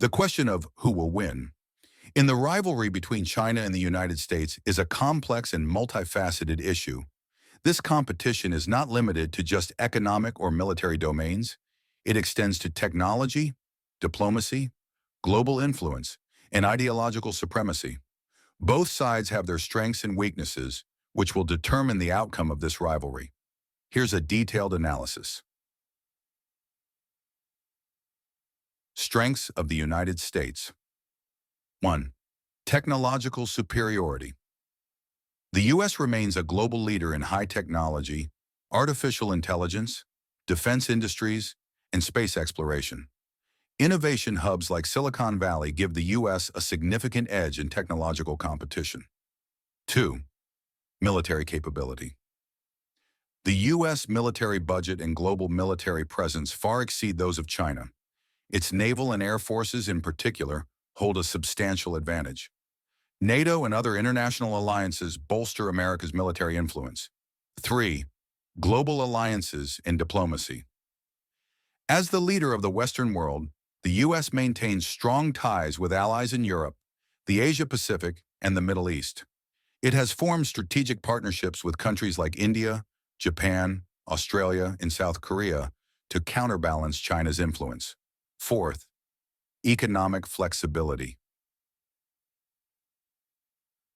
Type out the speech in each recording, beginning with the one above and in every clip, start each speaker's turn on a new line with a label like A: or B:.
A: The question of who will win in the rivalry between China and the United States is a complex and multifaceted issue. This competition is not limited to just economic or military domains. It extends to technology, diplomacy, global influence, and ideological supremacy. Both sides have their strengths and weaknesses, which will determine the outcome of this rivalry. Here's a detailed analysis. Strengths of the United States. 1. Technological superiority. The U.S. remains a global leader in high technology, artificial intelligence, defense industries, and space exploration. Innovation hubs like Silicon Valley give the U.S. a significant edge in technological competition. 2. Military capability. The U.S. military budget and global military presence far exceed those of China. Its naval and air forces in particular hold a substantial advantage. NATO and other international alliances bolster America's military influence. 3. Global alliances and diplomacy. As the leader of the Western world, the U.S. maintains strong ties with allies in Europe, the Asia-Pacific, and the Middle East. It has formed strategic partnerships with countries like India, Japan, Australia, and South Korea to counterbalance China's influence. 4th, economic flexibility.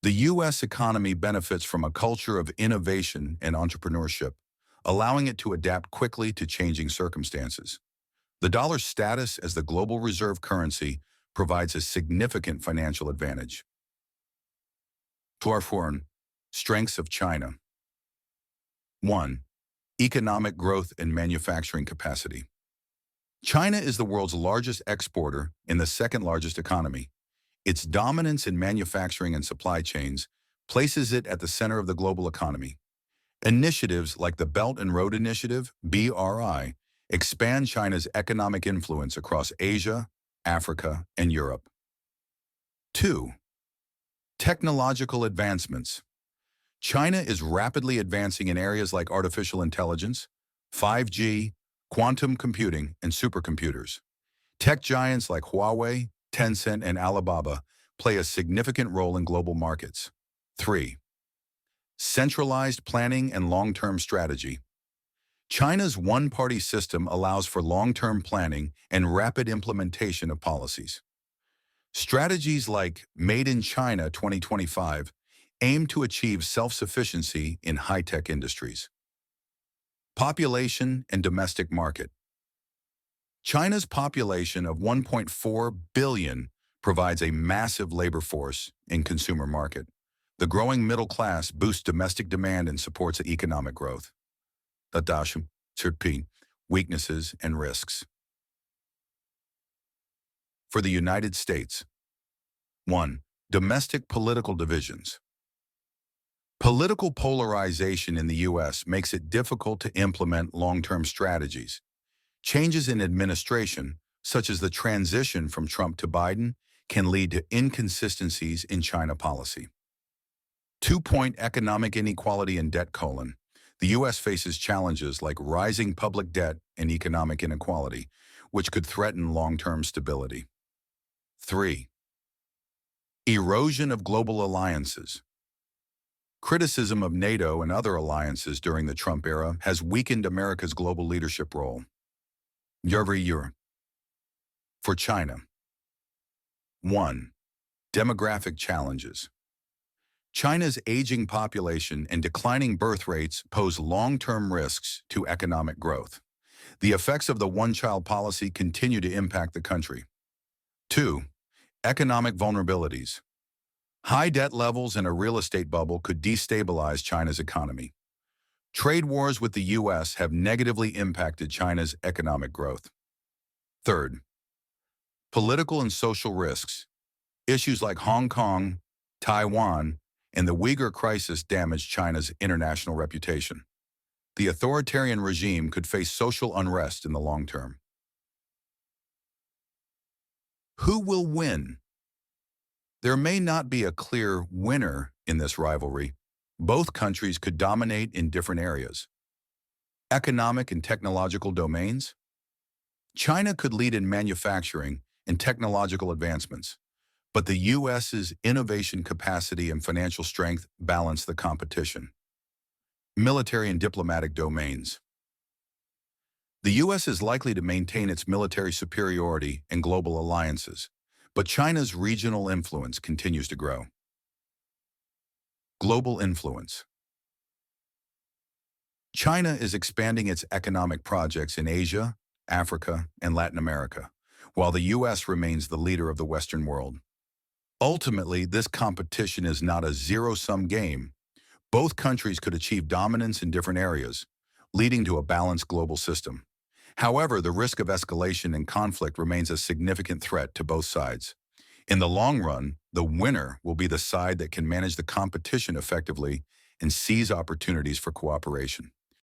A: The U.S. economy benefits from a culture of innovation and entrepreneurship, allowing it to adapt quickly to changing circumstances. The dollar's status as the global reserve currency provides a significant financial advantage. To our foreign strengths of China. 1. Economic growth and manufacturing capacity. China is the world's largest exporter and the second largest economy. Its dominance in manufacturing and supply chains places it at the center of the global economy. Initiatives like the Belt and Road Initiative, BRI, expand China's economic influence across Asia, Africa, and Europe. 2. Technological advancements. China is rapidly advancing in areas like artificial intelligence, 5G, quantum computing, and supercomputers. Tech giants like Huawei, Tencent, and Alibaba play a significant role in global markets. 3. Centralized planning and long-term strategy. China's one-party system allows for long-term planning and rapid implementation of policies. Strategies like Made in China 2025 aim to achieve self-sufficiency in high-tech industries. Population and domestic market. China's population of 1.4 billion provides a massive labor force and consumer market. The growing middle class boosts domestic demand and supports economic growth. Weaknesses and risks. For the United States. 1. Domestic political divisions. Political polarization in the U.S. makes it difficult to implement long-term strategies. Changes in administration, such as the transition from Trump to Biden, can lead to inconsistencies in China policy. 2. Economic inequality and debt. The U.S. faces challenges like rising public debt and economic inequality, which could threaten long-term stability. 3. Erosion of global alliances. Criticism of NATO and other alliances during the Trump era has weakened America's global leadership role. For China. 1. Demographic challenges. China's aging population and declining birth rates pose long-term risks to economic growth. The effects of the one-child policy continue to impact the country. 2. Economic vulnerabilities. High debt levels and a real estate bubble could destabilize China's economy. Trade wars with the U.S. have negatively impacted China's economic growth. 3. Political and social risks. Issues like Hong Kong, Taiwan, and the Uyghur crisis damage China's international reputation. The authoritarian regime could face social unrest in the long term. Who will win? There may not be a clear winner in this rivalry. Both countries could dominate in different areas. Economic and technological domains. China could lead in manufacturing and technological advancements. But the U.S.'s innovation capacity and financial strength balance the competition. Military and diplomatic domains. The U.S. is likely to maintain its military superiority and global alliances, but China's regional influence continues to grow. Global influence. China is expanding its economic projects in Asia, Africa, and Latin America, while the U.S. remains the leader of the Western world. Ultimately, this competition is not a zero-sum game. Both countries could achieve dominance in different areas, leading to a balanced global system. However, the risk of escalation and conflict remains a significant threat to both sides. In the long run, the winner will be the side that can manage the competition effectively and seize opportunities for cooperation.